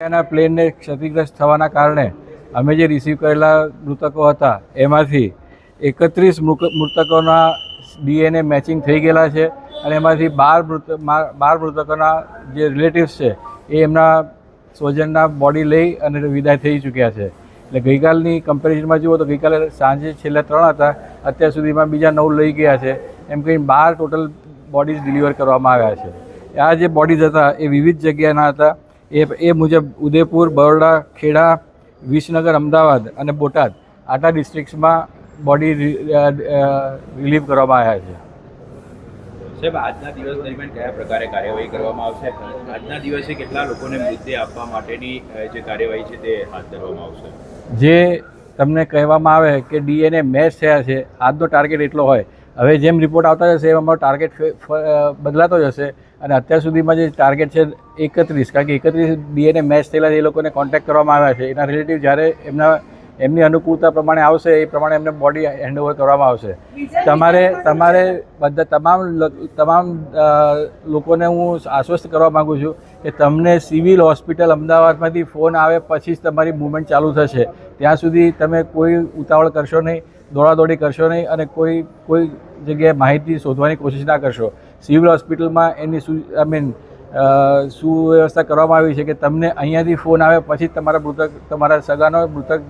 ના પ્લેનને ક્ષતિગ્રસ્ત થવાના કારણે અમે જે રિસીવ કરેલા મૃતકો હતા એમાંથી 31 મૃતકોના ડીએનએ મેચિંગ થઈ ગયેલા છે અને એમાંથી 12 મૃતકોના જે રિલેટિવ્સ છે એ એમના સ્વજનના બોડી લઈ અને વિદાય થઈ ચૂક્યા છે. એટલે ગઈકાલની કમ્પેરિઝનમાં જુઓ તો ગઈકાલે સાંજે છેલ્લા 3 હતા, અત્યાર સુધીમાં બીજા 9 લઈ ગયા છે. એમ કંઈ 12 ટોટલ બોડીઝ ડિલિવર કરવામાં આવ્યા છે. આ જે બોડીઝ હતા એ વિવિધ જગ્યાના હતા. એ મુજબ ઉદયપુર, બરોડા, ખેડા, વિસનગર, અમદાવાદ અને બોટાદ આટલા ડિસ્ટ્રિક્ટ્સમાં બોડી રિલીવ કરવામાં આવ્યા છે. સાહેબ, આજના દિવસ દરમિયાન કયા પ્રકારે કાર્યવાહી કરવામાં આવશે? આજના દિવસે કેટલા લોકોને મૃતદેહ આપવા માટેની જે કાર્યવાહી છે તે હાથ ધરવામાં આવશે? જે તમને કહેવામાં આવે કે ડીએનએ મેચ થયા છે, આજનો ટાર્ગેટ એટલો હોય. હવે જેમ રિપોર્ટ આવતા જશે એમ અમારો ટાર્ગેટ બદલાતો જશે અને અત્યાર સુધીમાં જે ટાર્ગેટ છે 31, કારણ કે 31 ડીએનએ મેચ થયેલા એ લોકોને કોન્ટેક્ટ કરવામાં આવ્યા છે. એના રિલેટિવ જ્યારે એમની અનુકૂળતા પ્રમાણે આવશે એ પ્રમાણે એમને બોડી હેન્ડઓવર કરવામાં આવશે. તમારે બધા તમામ લોકોને હું આશ્વસ્ત કરવા માગું છું કે તમને સિવિલ હોસ્પિટલ અમદાવાદમાંથી ફોન આવે પછી જ તમારી મૂવમેન્ટ ચાલુ થશે. ત્યાં સુધી તમે કોઈ ઉતાવળ કરશો નહીં, દોડાદોડી કરશો નહીં અને કોઈ જગ્યાએ માહિતી શોધવાની કોશિશ ના કરશો. સિવિલ હોસ્પિટલમાં એની સુવ્યવસ્થા કરવામાં આવી છે કે તમને અહીંયાથી ફોન આવે પછી જ તમારા સગાનો મૃતક